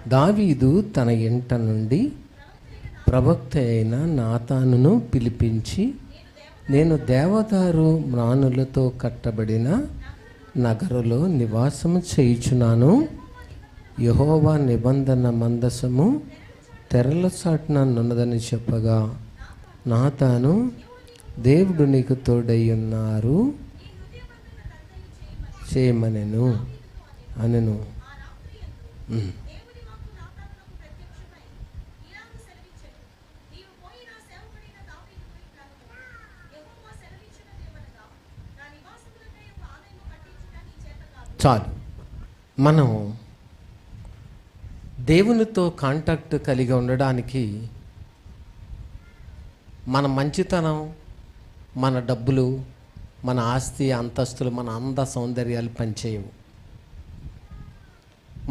దావీదు తన ఇంట నుండి ప్రవక్త అయిన నాతానును పిలిపించి, నేను దేవదారు మ్రానులతో కట్టబడిన నగరులో నివాసము చేయుచున్నాను. యెహోవా నిబంధన మందసము తెరల చాటున నున్నదని చెప్పగా, నాతాను, దేవుడు నీకు తోడై ఉన్నారు, చేయమనెను అనెను. చాలు. మనం దేవునితో కాంటాక్ట్ కలిగి ఉండడానికి మన మంచితనం, మన డబ్బులు, మన ఆస్తి అంతస్తులు, మన అంద సౌందర్యాలు పనిచేయవు.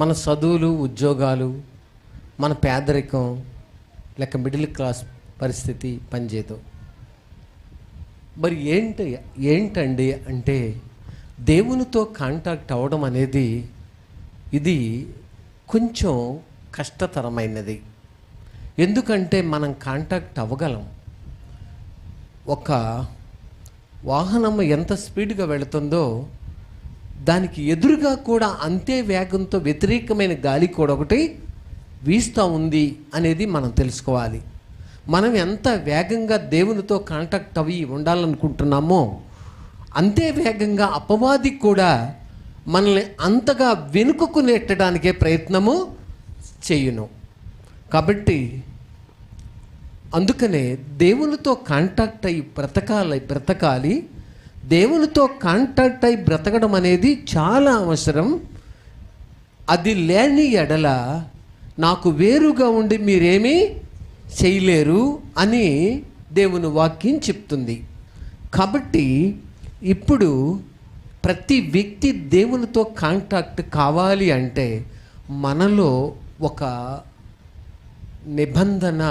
మన చదువులు, ఉద్యోగాలు, మన పేదరికం లేక మిడిల్ క్లాస్ పరిస్థితి పనిచేయదు. మరి ఏంటండి అంటే, దేవునితో కాంటాక్ట్ అవ్వడం అనేది ఇది కొంచెం కష్టతరమైనది. ఎందుకంటే మనం కాంటాక్ట్ అవ్వగలం. ఒక వాహనం ఎంత స్పీడ్గా వెళుతుందో దానికి ఎదురుగా కూడా అంతే వేగంతో వ్యతిరేకమైన గాలి కూడా ఒకటి వీస్తూ ఉంది అనేది మనం తెలుసుకోవాలి. మనం ఎంత వేగంగా దేవునితో కాంటాక్ట్ అవి ఉండాలనుకుంటున్నామో అంతే వేగంగా అపవాది కూడా మనల్ని అంతగా వెనుకకు నెట్టడానికే ప్రయత్నము చేయును. కాబట్టి అందుకనే దేవునితో కాంటాక్ట్ అయ్యి బ్రతకాలి. దేవునితో కాంటాక్ట్ అయి బ్రతకడం అనేది చాలా అవసరం. అది లేని ఎడల నాకు వేరుగా ఉండి మీరేమీ చేయలేరు అని దేవుని వాక్యం చెప్తుంది. కాబట్టి ఇప్పుడు ప్రతి వ్యక్తి దేవునితో కాంటాక్ట్ కావాలి అంటే మనలో ఒక నిబంధన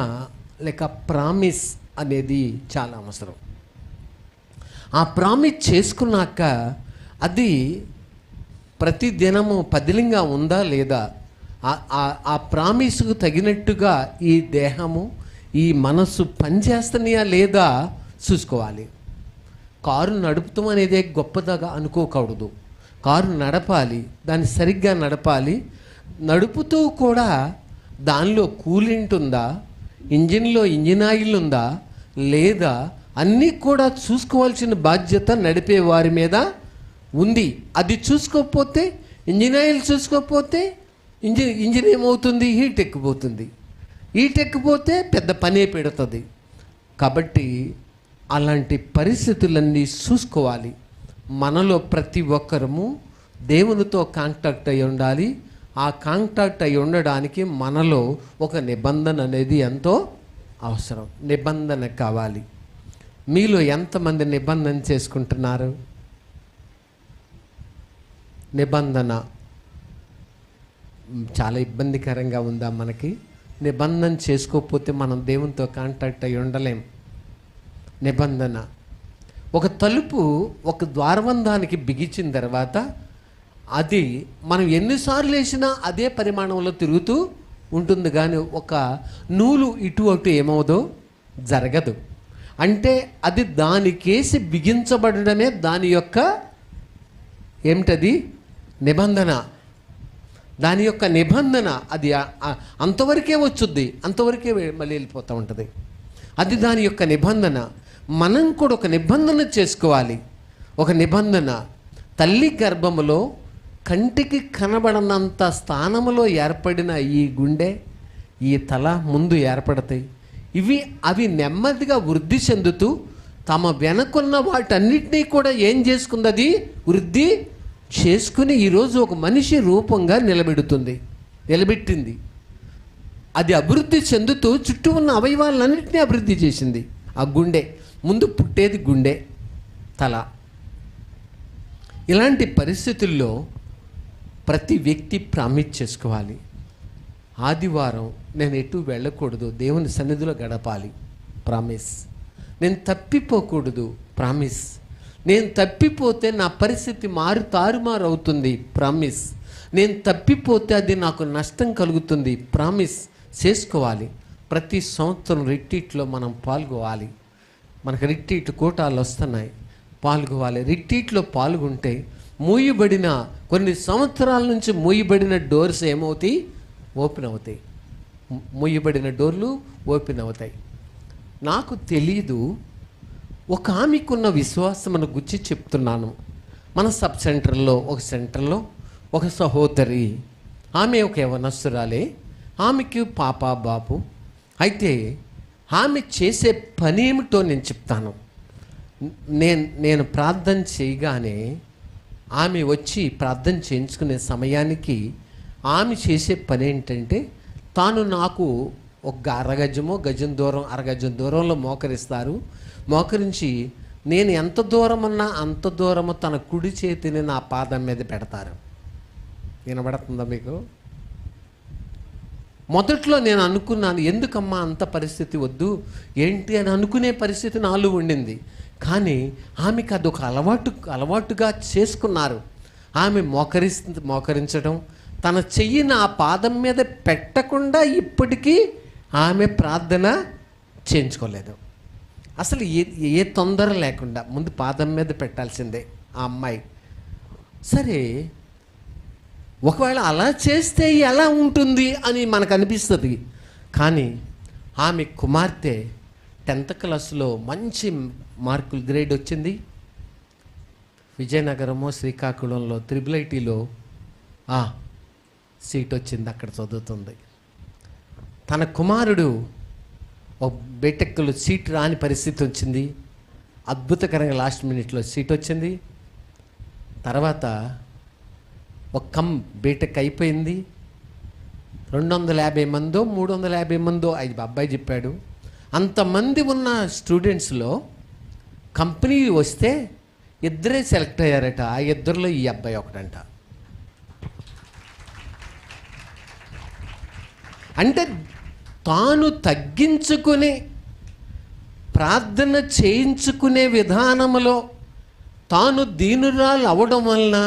లేక ప్రామిస్ అనేది చాలా అవసరం. ఆ ప్రామిస్ చేసుకున్నాక అది ప్రతి దినము పదిలంగా ఉందా లేదా, ఆ ప్రామిస్కు తగినట్టుగా ఈ దేహము, ఈ మనస్సు పనిచేస్తున్నాయా లేదా చూసుకోవాలి. కారు నడుపుతాం అనేది గొప్పదగా అనుకోకూడదు. కారు నడపాలి, దాన్ని సరిగ్గా నడపాలి. నడుపుతూ కూడా దానిలో కూలింట్ ఉందా, ఇంజిన్లో ఇంజిన్ ఆయిల్ ఉందా లేదా అన్నీ కూడా చూసుకోవాల్సిన బాధ్యత నడిపే వారి మీద ఉంది. అది చూసుకోకపోతే, ఇంజిన్ ఆయిల్ చూసుకోకపోతే ఇంజిన్ ఏమవుతుంది, హీట్ ఎక్కిపోతుంది. హీట్ ఎక్కిపోతే పెద్ద పనే పెడుతుంది. కాబట్టి అలాంటి పరిస్థితులన్నీ చూసుకోవాలి. మనలో ప్రతి ఒక్కరము దేవునితో కాంటాక్ట్ అయి ఉండాలి. ఆ కాంటాక్ట్ అయి ఉండడానికి మనలో ఒక నిబంధన అనేది ఎంతో అవసరం. నిబంధన కావాలి. మీలో ఎంతమంది నిబంధన చేసుకుంటున్నారు? నిబంధన చాలా ఇబ్బందికరంగా ఉందా మనకి? నిబంధన చేసుకోకపోతే మనం దేవునితో కాంటాక్ట్ అయి ఉండలేం. నిబంధన, ఒక తలుపు ఒక ద్వారబంధానికి బిగించిన తర్వాత అది మనం ఎన్నిసార్లు వేసినా అదే పరిమాణంలో తిరుగుతూ ఉంటుంది, కానీ ఒక నూలు ఇటు అటు ఏమవుదో జరగదు. అంటే అది దానికేసి బిగించబడమే దాని యొక్క ఏమిటది, నిబంధన. దాని యొక్క నిబంధన అది అంతవరకే వచ్చుద్ది, అంతవరకే మళ్ళీ వెళ్ళిపోతూ ఉంటుంది. అది దాని యొక్క నిబంధన. మనం కూడా ఒక నిబంధన చేసుకోవాలి. ఒక నిబంధన, తల్లి గర్భములో కంటికి కనబడనంత స్థానములో ఏర్పడిన ఈ గుండె, ఈ తల ముందు ఏర్పడతాయి. అవి నెమ్మదిగా వృద్ధి చెందుతూ తమ వెనకున్న వాటన్నిటినీ కూడా ఏం చేసుకుంది, అది వృద్ధి చేసుకుని ఈరోజు ఒక మనిషి రూపంగా నిలబెట్టింది. అది అభివృద్ధి చెందుతూ చుట్టూ ఉన్న అవయవాలన్నింటినీ అభివృద్ధి చేసింది. ఆ గుండె ముందు పుట్టేది గుండె, తల. ఇలాంటి పరిస్థితుల్లో ప్రతి వ్యక్తి ప్రామిస్ చేసుకోవాలి. ఆదివారం నేను ఎటు వెళ్ళకూడదు, దేవుని సన్నిధిలో గడపాలి, ప్రామిస్. నేను తప్పిపోకూడదు, ప్రామిస్. నేను తప్పిపోతే నా పరిస్థితి తారుమారు అవుతుంది, ప్రామిస్. నేను తప్పిపోతే అది నాకు నష్టం కలుగుతుంది. ప్రామిస్ చేసుకోవాలి. ప్రతి సంవత్సరం రిట్రీట్లో మనం పాల్గొవాలి. మనకు రిట్రీట్ కూటాలు వస్తున్నాయి, పాల్గొవాలి. రిట్రీట్లో పాల్గొంటే మూయబడిన కొన్ని సంవత్సరాల నుంచి మూయబడిన డోర్స్ ఏమవుతాయి? ఓపెన్ అవుతాయి. మూయబడిన డోర్లు ఓపెన్ అవుతాయి. నాకు తెలీదు, ఒక ఆమెకున్న విశ్వాసమును గురించి చెప్తున్నాను. మన సబ్ సెంటర్లో ఒక సహోదరి, ఆమె ఒక యవనస్తురాలే, ఆమెకి పాప బాబు. అయితే ఆమె చేసే పని ఏమిటో నేను చెప్తాను. నేను ప్రార్థన చేయగానే ఆమె వచ్చి ప్రార్థన చేయించుకునే సమయానికి ఆమె చేసే పని ఏంటంటే, తాను నాకు ఒక అరగజం దూరంలో మోకరిస్తారు. మోకరించి నేను ఎంత దూరమన్నా అంత దూరము తన కుడి చేతిని నా పాదం మీద పెడతారు. వినబడుతుందా మీకు? మొదట్లో నేను అనుకున్నాను, ఎందుకమ్మా అంత పరిస్థితి వద్దు ఏంటి అని అనుకునే పరిస్థితి నాలో ఉండింది. కానీ ఆమెకు అదొక అలవాటుగా చేసుకున్నారు. ఆమె మోకరించడం, తన చెయ్యి నా పాదం మీద పెట్టకుండా ఇప్పటికీ ఆమె ప్రార్థన చేయించుకోలేదు. అసలు ఏ తొందర లేకుండా ముందు పాదం మీద పెట్టాల్సిందే ఆ అమ్మాయి. సరే, ఒకవేళ అలా చేస్తే ఎలా ఉంటుంది అని మనకు అనిపిస్తుంది. కానీ ఆమె కుమార్తె 10th క్లాస్లో మంచి మార్కులు గ్రేడ్ వచ్చింది. విజయనగరమో శ్రీకాకుళంలో IIITలో సీట్ వచ్చింది, అక్కడ చదువుతుంది. తన కుమారుడు బీటెక్లో సీట్ రాని పరిస్థితి వచ్చింది. అద్భుతకరంగా లాస్ట్ మినిట్లో సీట్ వచ్చింది. తర్వాత బీటెక్ అయిపోయింది. 250 మందో 350 మందో అది అబ్బాయి చెప్పాడు. అంతమంది ఉన్న స్టూడెంట్స్లో కంపెనీ వస్తే 2 సెలెక్ట్ అయ్యారట. ఆ 2లో ఈ అబ్బాయి ఒకటంట. అంటే తాను తగ్గించుకుని ప్రార్థన చేయించుకునే విధానంలో తాను దీనురాలు అవడం వలన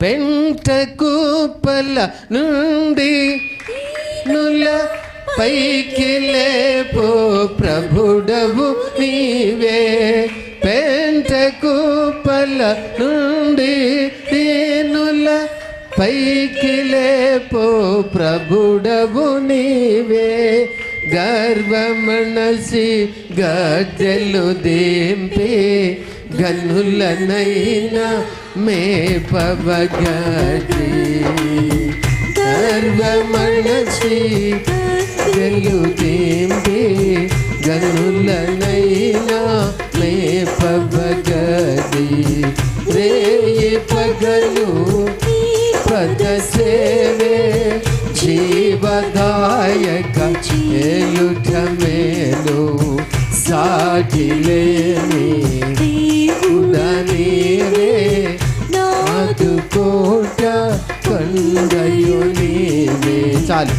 పెంటకుప్పల నుండి నుల పైకి లేపో ప్రభుడవు నీవే. పెంటకుప్పల నుండి దీనుల పైకి లేపో ప్రభుడవు నీవే. గర్వమనసి గద్దెలు దింపి గనులనైనా మేపవగది. గర్వమనసి గద్దెలు దింపి గనులనైనా మేపవగది. రేయి పగలు పద సేవే జీవదాయక చేయుట మేలు. సాటిలేని ఉడనీవే నాదు కోట కొండయు నీవే. చాలు,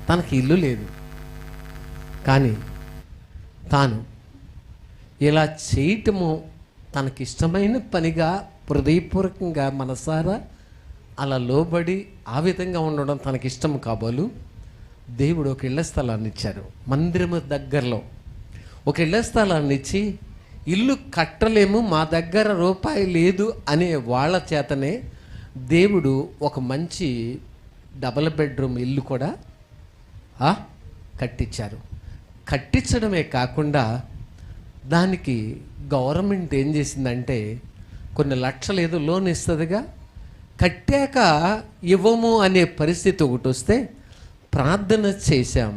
తనకి ఇల్లు లేదు, కానీ తాను ఇలా చేయటము తనకిష్టమైన పనిగా హృదయపూర్వకంగా మనసారా అలా లోబడి ఆ విధంగా ఉండడం తనకిష్టం కాబోలు దేవుడు ఒక ఇళ్ల స్థలాన్ని ఇచ్చారు. మందిరము దగ్గరలో ఒక ఇళ్ల స్థలాన్ని ఇచ్చి, ఇల్లు కట్టలేము, మా దగ్గర రూపాయి లేదు అనే వాళ్ళ చేతనే దేవుడు ఒక మంచి డబుల్ బెడ్రూమ్ ఇల్లు కూడా కట్టించారు. కట్టించడమే కాకుండా దానికి గవర్నమెంట్ ఏం చేసిందంటే కొన్ని లక్షలు ఏదో లోన్ ఇస్తుందిగా, కట్టాక ఇవ్వము అనే పరిస్థితి ఒకటి వస్తే ప్రార్థన చేశాం.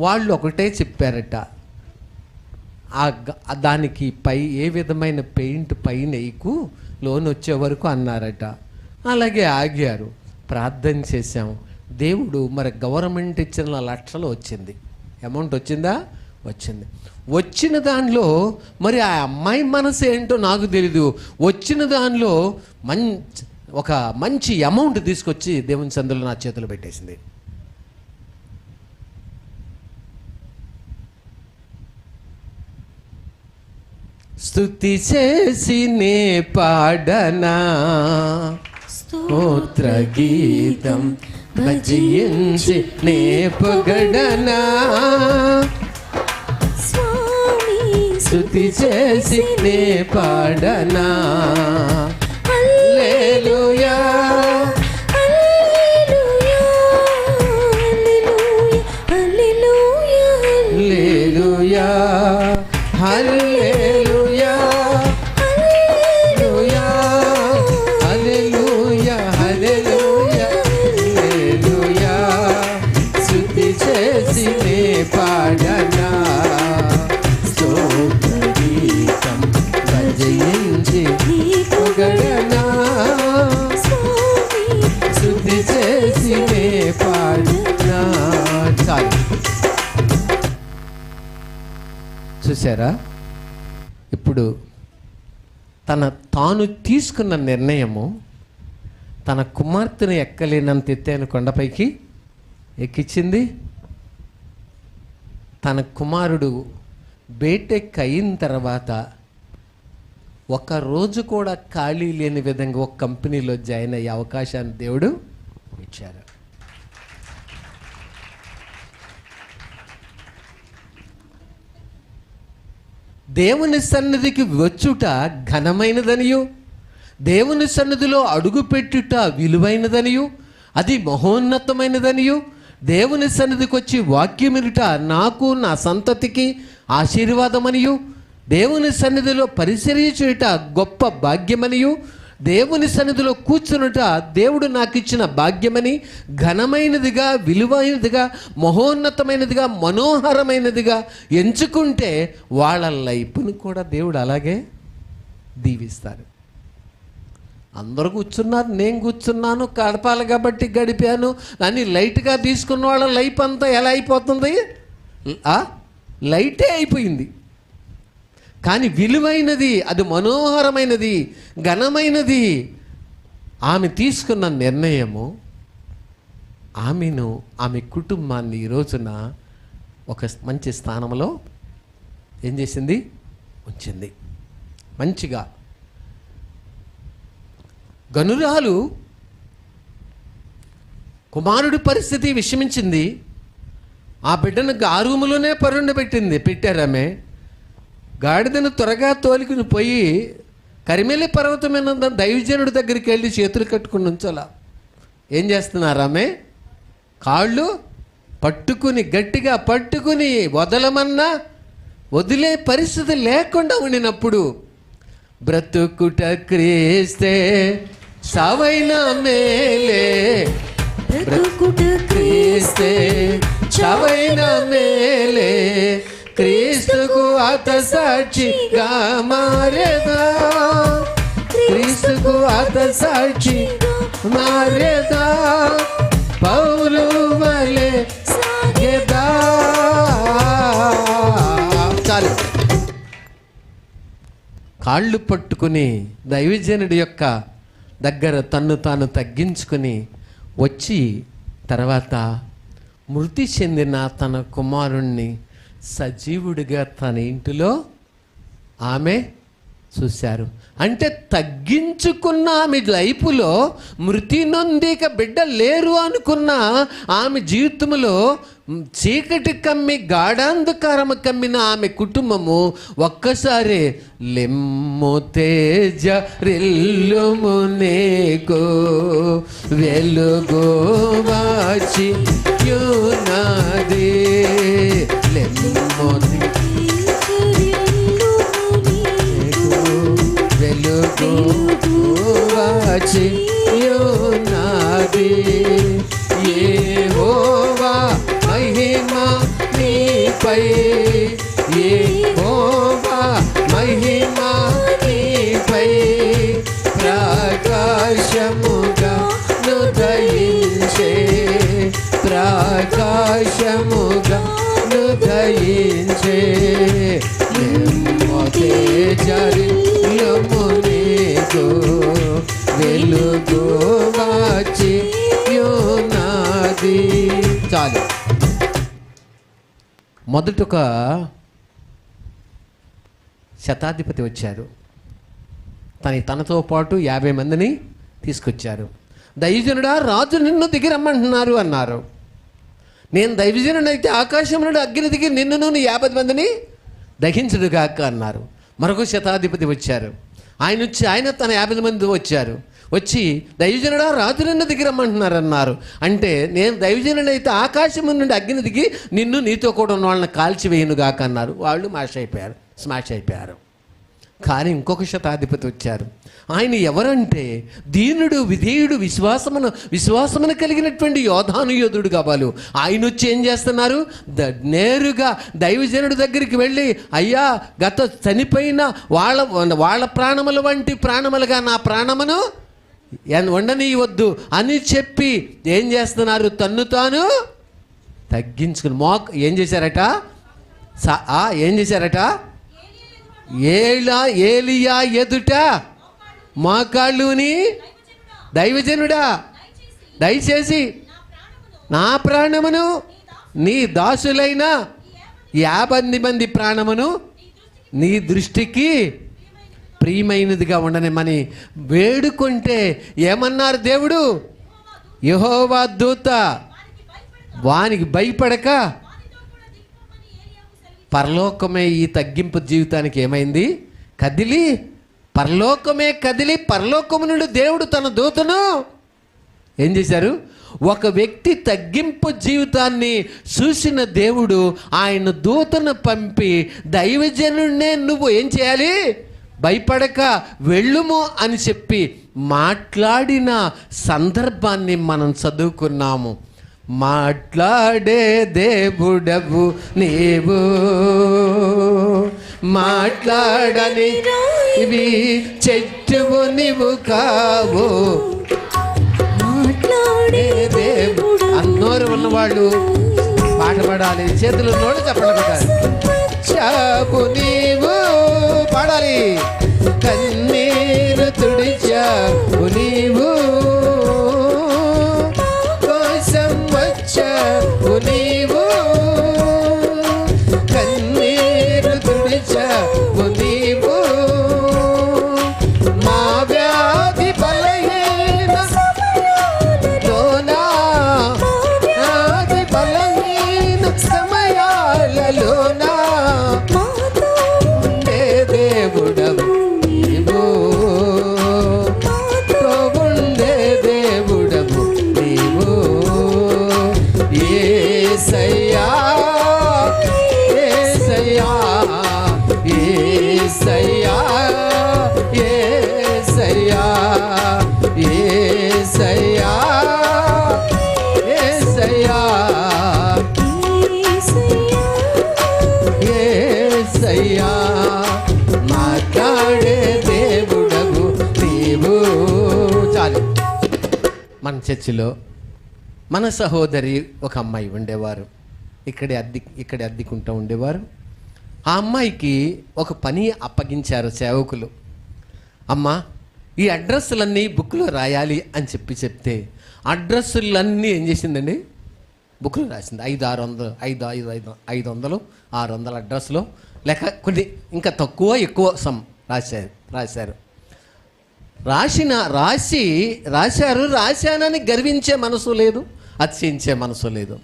వాళ్ళు ఒకటే చెప్పారట, దానికి ఏ విధమైన పెయింట్ పైన వేయకు, లోన్ వచ్చే వరకు అన్నారట. అలాగే ఆగారు. ప్రార్థన చేశాం. దేవుడు మరి గవర్నమెంట్ ఇచ్చిన లక్షలు వచ్చింది. అమౌంట్ వచ్చిందా? వచ్చింది. వచ్చిన దానిలో మరి ఆ అమ్మాయి మనసు ఏంటో నాకు తెలీదు. వచ్చిన దానిలో ఒక మంచి అమౌంట్ తీసుకొచ్చి దేవుని సందులో నా చేతులు పెట్టేసింది. స్తుతి చేసి నే పాడనా, స్తోత్ర గీతం భజించి నే పొగడనా, స్తుతి చేసి నే పాడనా. హల్లెలూయా హల్లెలూయా హల్లెలూయా హల్లెలూయా హల్లెలూయా హల్లెలూయా హల్లెలూయా హల్లెలూయా. స్తుతి చేసి నే పాడనా, పొగడనా, స్తుతి చేసి నే పాడనా. చాలు. చూసారా, ఇప్పుడు తాను తీసుకున్న నిర్ణయము తన కుమార్తెను ఎక్కలేనంత ఎత్తైన కొండపైకి ఎక్కించింది. తన కుమారుడు బేటెక్ అయిన తర్వాత ఒక రోజు కూడా ఖాళీ లేని విధంగా ఒక కంపెనీలో జాయిన్ అయ్యే అవకాశాన్ని దేవుడు ఇచ్చారు. దేవుని సన్నిధికి వచ్చుట ఘనమైనదనియు, దేవుని సన్నిధిలో అడుగుపెట్టుట విలువైనదనియు, అది మహోన్నతమైనదనియు, దేవుని సన్నిధికి వచ్చి వాక్యం వినుట నాకు నా సంతతికి ఆశీర్వాదమనియు, దేవుని సన్నిధిలో పరిచర్య చేయుట గొప్ప భాగ్యమనియు, దేవుని సన్నిధిలో కూర్చునుట దేవుడు నాకు ఇచ్చిన భాగ్యమని ఘనమైనదిగా, విలువైనదిగా, మహోన్నతమైనదిగా, మనోహరమైనదిగా ఎంచుకుంటే వాళ్ళ లైఫ్ను కూడా దేవుడు అలాగే దీవిస్తారు. అందరూ కూర్చున్నారు, నేను కూర్చున్నాను, గడపాలి కాబట్టి గడిపాను అని లైట్గా తీసుకున్న వాళ్ళ లైఫ్ అంతా ఎలా అయిపోతుంది? లైటే అయిపోయింది. కానీ విలువైనది, అది మనోహరమైనది, ఘనమైనది ఆమె తీసుకున్న నిర్ణయము ఆమె కుటుంబాన్ని ఈ రోజున ఒక మంచి స్థానంలో ఏం చేసింది? ఉంచింది. మంచిగా గనురాలు కుమారుడి పరిస్థితి విషమించింది. ఆ బిడ్డను గారూములోనే పెట్టారామె. గాడిదను త్వరగా తోలికుని పోయి కరిమెలి పర్వతమైన దైవజనుడి దగ్గరికి వెళ్ళి చేతులు కట్టుకుని ఉంచాల. ఏం చేస్తున్నారు? ఆమె కాళ్ళు పట్టుకుని గట్టిగా పట్టుకుని వదలమన్నా వదిలే పరిస్థితి లేకుండా ఉండినప్పుడు, బ్రతుకుట క్రీస్తే చావైన మేలే, బ్రతుకుట క్రీస్తే చావైన మేలే, క్రీస్తుకు అత సాక్షిగా మారేదా, క్రీస్తుకు అత సాక్షి మారేదా, పౌలు వలె సాగేదా. చాలు. కాళ్ళు పట్టుకుని దైవజనుడి యొక్క దగ్గర తన్ను తాను తగ్గించుకుని వచ్చి తర్వాత మృతి చెందిన తన కుమారుణ్ణి సజీవుడిగా తన ఇంటిలో ఆమె చూశారు. అంటే తగ్గించుకున్న ఆమె లైఫ్లో మృతి నొందిక బిడ్డ లేరు అనుకున్న ఆమె జీవితంలో చీకటి కమ్మి గాఢాంధకారము కమ్మిన ఆమె కుటుంబము ఒక్కసారి లెమ్ము తేజ రిల్లుము నీకు వెలుగు వాచి యునాది, లెమ్ము వెలుగు వాచి యునాది, యెహోవా మహిమ నీపై, యెహోవా మహిమ నీపై ప్రకాశముగా నుదయించే, ప్రకాశముగా నుదయించే, తేజరిల్లుము నీకు వెలుగు వాచి యునాది. చాలు. మొదట ఒక శతాధిపతి వచ్చారు. తనతో పాటు 50 మందిని తీసుకొచ్చారు. దైవజనుడా, రాజు నిన్ను దిగిరమ్మంటున్నారు అన్నారు. నేను దైవజనుడైతే ఆకాశం నుండి అగ్ని దిగి నిన్నును 50 మందిని దహించుడుగాక అన్నారు. మరొక శతాధిపతి వచ్చారు. ఆయన తన 50 మంది వచ్చారు. వచ్చి దైవజనుడా, రాజు నిన్ను దిగిరమ్మంటున్నారు అన్నారు. అంటే నేను దైవజనుడైతే ఆకాశం నుండి అగ్ని దిగి నిన్ను నీతో కూడా ఉన్న వాళ్ళని కాల్చివేయునుగాక అన్నారు. వాళ్ళు స్మాష్ అయిపోయారు. కానీ ఇంకొక శతాధిపతి వచ్చారు. ఆయన ఎవరంటే దీనుడు, విధేయుడు, విశ్వాసమును కలిగినటువంటి యోధుడు కావాలి. ఆయన వచ్చి ఏం చేస్తున్నారు? నేరుగా దైవజనుడి దగ్గరికి వెళ్ళి, అయ్యా, గత చనిపోయిన వాళ్ళ ప్రాణముల వంటి ప్రాణములుగా నా ప్రాణమును ఉండనీయవద్దు అని చెప్పి ఏం చేస్తున్నారు? తన్ను తాను తగ్గించుకుని ఏం చేశారట? ఏలియా ఎదుట మోకాళ్ళుని, దైవజనుడా, దయచేసి నా ప్రాణమును నీ దాసులైన 50 మంది ప్రాణమును నీ దృష్టికి ప్రియమైనదిగా ఉండనిమ్మని వేడుకుంటే ఏమన్నారు దేవుడు? యెహోవా దూత వానికి భయపడక పరలోకమే ఈ తగ్గింపు జీవితానికి ఏమైంది? పరలోకము నుండి దేవుడు తన దూతను ఏం చేశారు? ఒక వ్యక్తి తగ్గింపు జీవితాన్ని చూసిన దేవుడు ఆయన దూతను పంపి, దైవజనుడినే నువ్వు ఏం చేయాలి? భయపడక వెళ్ళుము అని చెప్పి మాట్లాడిన సందర్భాన్ని మనం చదువుకున్నాము. మాట్లాడే దేవుడవు నీవు, మాట్లాడని ఇవి చెట్టువు నీవు కావు. మాట్లాడే దేవుడు. అన్నోరు ఉన్నవాళ్ళు పాట పాడాలి, చేతులు నోడు చెప్పడం చాపు నీవు పాడాలి. కన్నీరు తుడిచావు నీవు, కోసం వచ్చావు నీవు. కన్నీరు తుడిచావు నీవు, మా వ్యాధి బలహీన లోనా, వ్యాధి బలహీన సమయాలలోనా మన చర్చిలో మన సహోదరి ఒక అమ్మాయి ఉండేవారు. ఇక్కడే అద్దెకుంటూ ఉండేవారు. ఆ అమ్మాయికి ఒక పని అప్పగించారు సేవకులు. అమ్మ, ఈ అడ్రస్లన్నీ బుక్లో రాయాలి అని చెప్తే అడ్రస్లన్నీ ఏం చేసిందండి? బుక్లో రాసింది. 500 600 అడ్రస్లో, లేక కొన్ని ఇంకా తక్కువ ఎక్కువ రాశారు. రాశానని గర్వించే మనసు లేదు, అతిశయించే మనసు లేదు.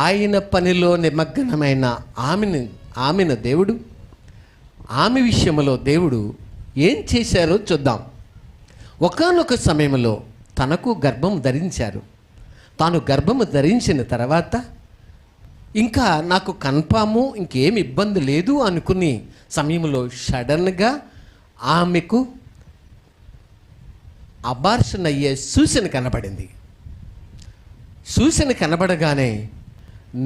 ఆయన పనిలో నిమగ్నమైన ఆమెను దేవుడు, ఆమె విషయంలో దేవుడు ఏం చేశారో చూద్దాం. ఒకానొక సమయంలో తనకు గర్భం ధరించారు. తాను గర్భము ధరించిన తర్వాత ఇంకా నాకు కన్ఫాము, ఇంకేం ఇబ్బంది లేదు అనుకుని సమయంలో సడన్గా ఆమెకు అబార్షన్ అయ్యే సూచన కనబడింది. సూచన కనబడగానే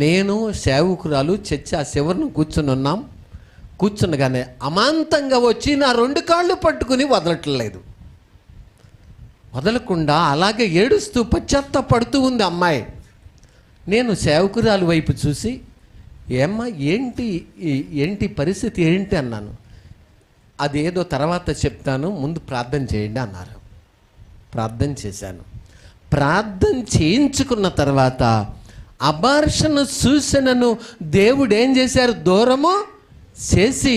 నేను సేవకురాలు చర్చి ఆ చివరను కూర్చున్నగానే అమాంతంగా వచ్చి నా 2 కాళ్ళు పట్టుకుని వదలకుండా అలాగే ఏడుస్తూ పశ్చాత్తాపడుతూ ఉంది అమ్మాయి. నేను సేవకురాలు వైపు చూసి, ఏమ్మా ఏంటి పరిస్థితి ఏంటి అన్నాను. అదేదో తర్వాత చెప్తాను, ముందు ప్రార్థన చేయండి అన్నారు. ప్రార్థన చేశాను. ప్రార్థన చేయించుకున్న తర్వాత అబార్షన్ సూచనను దేవుడు ఏం చేశారు? దూరము చేసి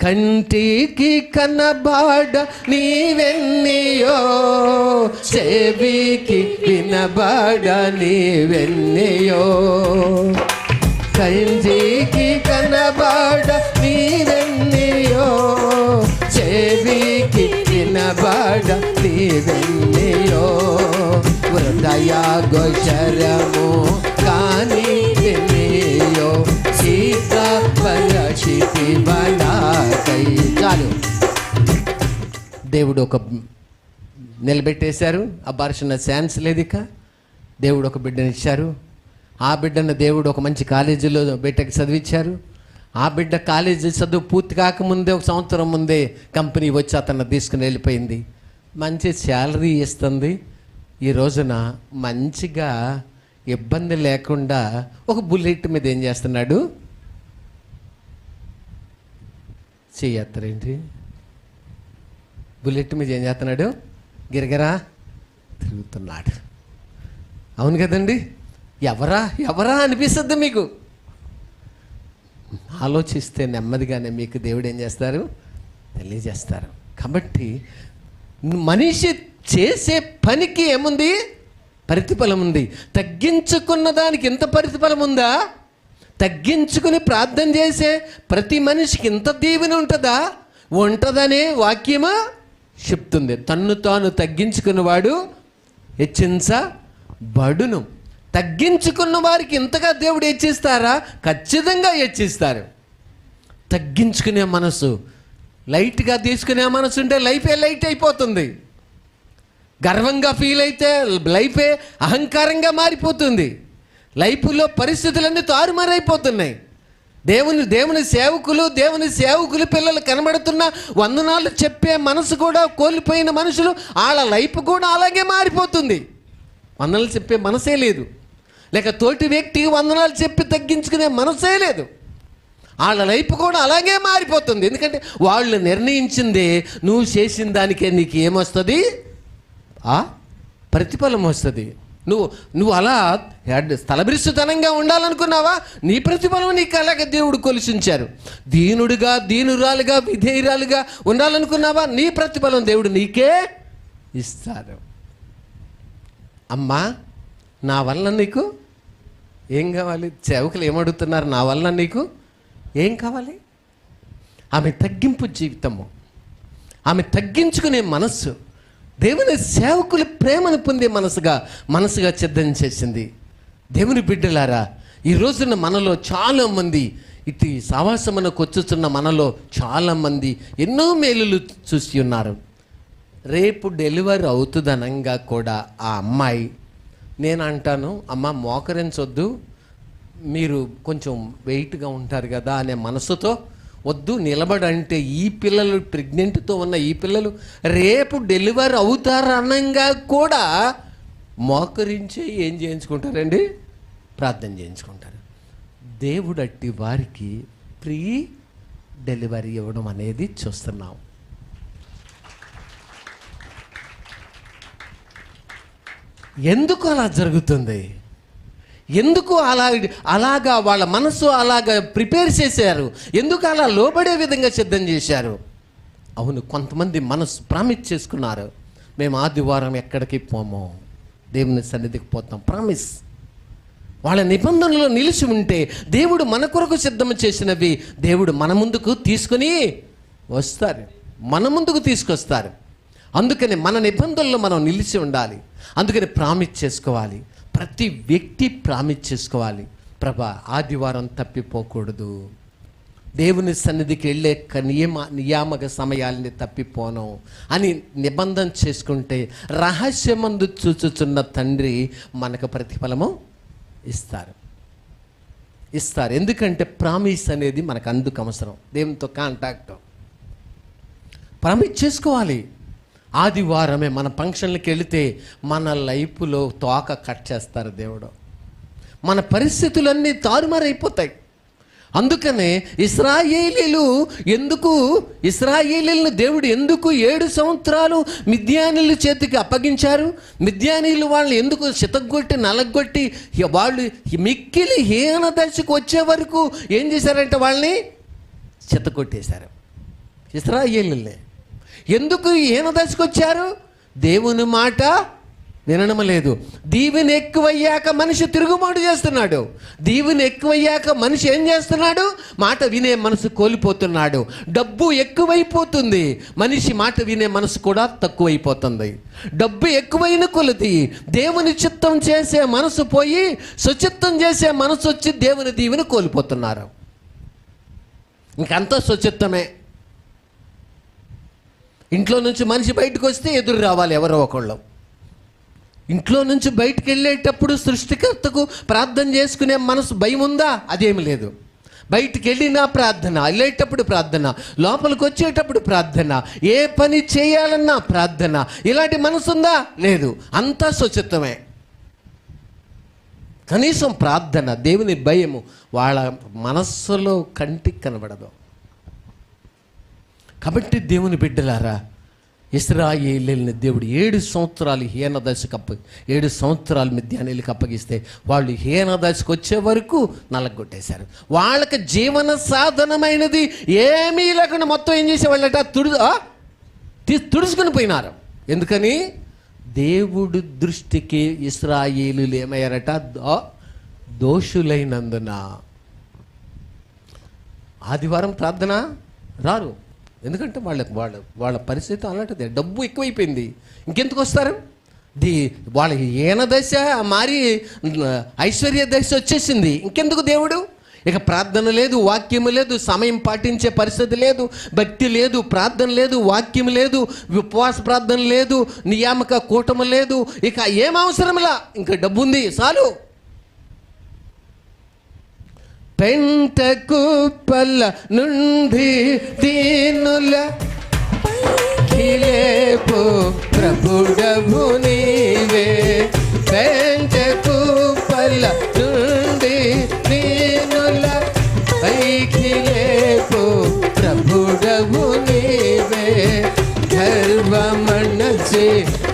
కంటికి కనబడ నీవెన్నియో, చెవికి వినబడ నీవెన్నియో. కంటికి కనబడ నీవెన్నియో, చెవికి వినబడ నీవెన్నియో. హృదయ గోచరము కాని వెన్నియో, సీత పరిచితి బలాకై. చాలు. దేవుడు ఒక నిలబెట్టేశారు. అబార్షన్ ఛాన్స్ లేదు. ఇక దేవుడు ఒక బిడ్డనిచ్చారు. ఆ బిడ్డను దేవుడు ఒక మంచి కాలేజీలో బిడ్డకి చదివించారు. ఆ బిడ్డ కాలేజీ చదువు పూర్తి కాకముందే, ఒక సంవత్సరం ముందే కంపెనీ వచ్చి అతను తీసుకుని వెళ్ళిపోయింది. మంచి శాలరీ ఇస్తుంది. ఈ రోజున మంచిగా ఇబ్బంది లేకుండా ఒక బుల్లెట్ మీద ఏం చేస్తున్నాడు? చెయ్యేస్తారేంటి? బుల్లెట్ మీద ఏం చేస్తున్నాడు? గిరగిరా తిరుగుతున్నాడు. అవును కదండి? ఎవరా ఎవరా అనిపిస్తుంది మీకు. ఆలోచిస్తే నెమ్మదిగానే మీకు దేవుడు ఏం చేస్తారు? తెలియజేస్తారు. కాబట్టి మనిషి చేసే పనికి ఏముంది? ప్రతిఫలం ఉంది. తగ్గించుకున్న దానికి ఇంత ప్రతిఫలం ఉందా? తగ్గించుకుని ప్రార్థన చేసే ప్రతి మనిషికి ఇంత దీవెన ఉంటుందా? ఉంటుందనే వాక్యము చెప్తుంది. తన్ను తాను తగ్గించుకున్నవాడు హెచ్చించబడును. తగ్గించుకున్న వారికి ఇంతగా దేవుడు హెచ్చిస్తారా? ఖచ్చితంగా హెచ్చిస్తారు. తగ్గించుకునే మనసు, లైట్గా తీసుకునే మనసు ఉంటే లైఫే లైట్ అయిపోతుంది. గర్వంగా ఫీల్ అయితే లైఫే అహంకారంగా మారిపోతుంది. లైఫ్లో పరిస్థితులన్నీ తారుమారైపోతున్నాయి. దేవుని సేవకులు పిల్లలు కనబడుతున్న వందనాలు చెప్పే మనసు కూడా కోల్పోయిన మనుషులు, వాళ్ళ లైఫ్ కూడా అలాగే మారిపోతుంది. వందనాలు చెప్పే మనసే లేదు. లేక తోటి వ్యక్తికి వందనాలు చెప్పి తగ్గించుకునే మనసే లేదు. వాళ్ళ లైఫ్ కూడా అలాగే మారిపోతుంది. ఎందుకంటే వాళ్ళు నిర్ణయించిందే, నువ్వు చేసిన దానికే నీకు ఏమొస్తుంది? ప్రతిఫలం వస్తుంది. నువ్వు అలా స్థలభిస్తుతనంగా ఉండాలనుకున్నావా? నీ ప్రతిఫలం నీకు అలాగే దేవుడు కొలిసించారు. దీనురాలుగా విధేయురాలుగా ఉండాలనుకున్నావా? నీ ప్రతిఫలం దేవుడు నీకే ఇస్తారు. అమ్మా, నా వల్ల నీకు ఏం కావాలి? సేవకులు ఏమడుగుతున్నారు? నా వల్ల నీకు ఏం కావాలి? ఆమె తగ్గింపు జీవితము, ఆమె తగ్గించుకునే మనస్సు దేవుని సేవకులు ప్రేమను పొందే మనసుగా సిద్ధం చేసింది. దేవుని బిడ్డలారా, ఈ రోజున మనలో చాలామంది, ఇటు సావాసమునకు వచ్చుతున్న మనలో చాలామంది ఎన్నో మేలులు చూసి ఉన్నారు. రేపు డెలివరీ అవుతుందనంగా కూడా ఆ అమ్మాయి, నేను అంటాను, అమ్మ మోకరించొద్దు, మీరు కొంచెం వెయిట్గా ఉంటారు కదా అనే మనసుతో వద్దు, నిలబడంటే ఈ పిల్లలు, ప్రెగ్నెంట్తో ఉన్న ఈ పిల్లలు రేపు డెలివరీ అవుతారు అనంగా కూడా మోకరించి ఏం చేయించుకుంటారండి? ప్రార్థన చేయించుకుంటారు. దేవుడు అట్టి వారికి ప్రీ డెలివరీ ఇవ్వడం అనేది చూస్తున్నాం. ఎందుకు అలా జరుగుతుంది? ఎందుకు అలాగా వాళ్ళ మనసు అలాగా ప్రిపేర్ చేశారు? ఎందుకు అలా లోబడే విధంగా సిద్ధం చేశారు? అవును, కొంతమంది మనసు ప్రామిస్ చేసుకున్నారు, మేము ఆదివారం ఎక్కడికి పోము, దేవుని సన్నిధికి పోతాం, ప్రామిస్. వాళ్ళ నిబంధనలో నిలిచి ఉంటే దేవుడు మన కొరకు సిద్ధం చేసినవి దేవుడు మన ముందుకు తీసుకుని వస్తారు, మన ముందుకు తీసుకొస్తారు. అందుకని మన నిబంధనలో మనం నిలిచి ఉండాలి. అందుకని ప్రామిస్ చేసుకోవాలి. ప్రతి వ్యక్తి ప్రామిస్ చేసుకోవాలి, ప్రభా ఆదివారం తప్పిపోకూడదు, దేవుని సన్నిధికి వెళ్ళే నియామక సమయాల్ని తప్పిపోను అని నిబంధన చేసుకుంటే రహస్యమందు చూచుచున్న తండ్రి మనకు ప్రతిఫలము ఇస్తారు. ఎందుకంటే ప్రామిస్ అనేది మనకు అందుకు అవసరం. దేవునితో కాంటాక్ట్ ప్రామిస్ చేసుకోవాలి. ఆదివారమే మన ఫంక్షన్లకి వెళితే మన లైఫ్లో తోక కట్ చేస్తారు దేవుడు. మన పరిస్థితులన్నీ తారుమారైపోతాయి. అందుకనే ఇశ్రాయేలీలను దేవుడు ఎందుకు 7 సంవత్సరాలు మిద్యానీయుల చేతికి అప్పగించారు? మిద్యానీయులు వాళ్ళని ఎందుకు చితగ్గొట్టి నలగొట్టి వాళ్ళు మిక్కిలి హీన దశకు వచ్చే వరకు ఏం చేశారంటే వాళ్ళని చితగొట్టేశారు. ఇశ్రాయేలులే. ఎందుకు ఈయన దశకు వచ్చారు? దేవుని మాట వినడం లేదు. దీవెన ఎక్కువయ్యాక మనిషి తిరుగుబాటు చేస్తున్నాడు. దీవెన ఎక్కువయ్యాక మనిషి ఏం చేస్తున్నాడు? మాట వినే మనసు కోల్పోతున్నాడు. డబ్బు ఎక్కువైపోతుంది, మనిషి మాట వినే మనసు కూడా తక్కువైపోతుంది. డబ్బు ఎక్కువైన కొలది దేవుని చిత్తం చేసే మనసు పోయి స్వచిత్తం చేసే మనసు వచ్చి దేవుని దీవెన కోల్పోతున్నారు. ఇంకంతా స్వచిత్తమే. ఇంట్లో నుంచి మనిషి బయటకు వస్తే ఎదురు రావాలి ఎవరో ఒకళ్ళు. ఇంట్లో నుంచి బయటికి వెళ్ళేటప్పుడు సృష్టికర్తకు ప్రార్థన చేసుకునే మనసు భయం ఉందా? అదేమి లేదు. బయటికి వెళ్ళినా ప్రార్థన, వెళ్ళేటప్పుడు ప్రార్థన, లోపలికి వచ్చేటప్పుడు ప్రార్థన, ఏ పని చేయాలన్నా ప్రార్థన. ఇలాంటి మనసు ఉందా? లేదు. అంతా స్వచ్ఛతమే. కనీసం ప్రార్థన, దేవుని భయము వాళ్ళ మనస్సులో కంటికి కనబడదు. కాబట్టి దేవుని బిడ్డలారా, ఇశ్రాయేలుని దేవుడు 7 సంవత్సరాలు హీన దశకు 7 సంవత్సరాలు మిద్యానీయులకు అప్పగిస్తే వాళ్ళు హీన దశకు వచ్చే వరకు నలగొట్టేశారు. వాళ్ళకి జీవన సాధనమైనది ఏమీ లేకుండా మొత్తం ఏం చేసేవాళ్ళట? తుడుచుకుని పోయినారు. ఎందుకని? దేవుడి దృష్టికి ఇశ్రాయేలులు ఏమయ్యారట? దోషులైనందున. ఆదివారం ప్రార్థన రారు. ఎందుకంటే వాళ్ళ పరిస్థితి అలాంటిదే. డబ్బు ఎక్కువైపోయింది, ఇంకెందుకు వస్తారు? వాళ్ళకి ఈయన దశ మారి ఐశ్వర్య దశ వచ్చేసింది. ఇంకెందుకు దేవుడు? ఇక ప్రార్థన లేదు, వాక్యము లేదు, సమయం పాటించే పరిస్థితి లేదు, భక్తి లేదు, ప్రార్థన లేదు, వాక్యం లేదు, ఉపవాస ప్రార్థన లేదు, నియామక కూటమి లేదు. ఇక ఏం అవసరంలా, ఇంకా డబ్బు ఉంది చాలు. పెంట కుప్పల నుండి దీనుల లేపు ప్రభుడవు నీవే. పెంట కుప్పల నుండి దీనుల పైకి లేపు ప్రభుడవు నీవే. గర్వమణచి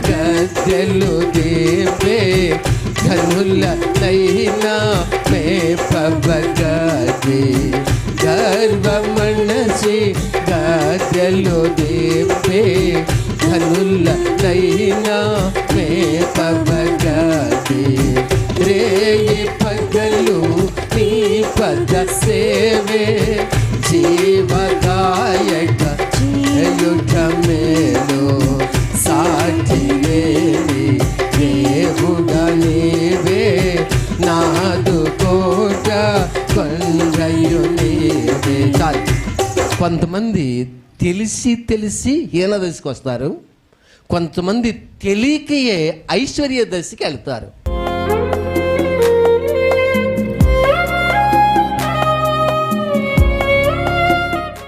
గద్దెలు దీపే ధనులైనా మేపబగది. గర్వమణచి గద్దెలు దీపే ధనులైనా మేపబగది. రేయి పగలు నీ పద సేవే జీవదాయక యుగమేలో సాటివేని దేవుడనేవే. నాదు కోట కొండయు నీవే. చాలు. కొంతమంది తెలిసి హీన దశకు వస్తారు, కొంతమంది తెలియకయే ఐశ్వర్య దశకి వెళ్తారు.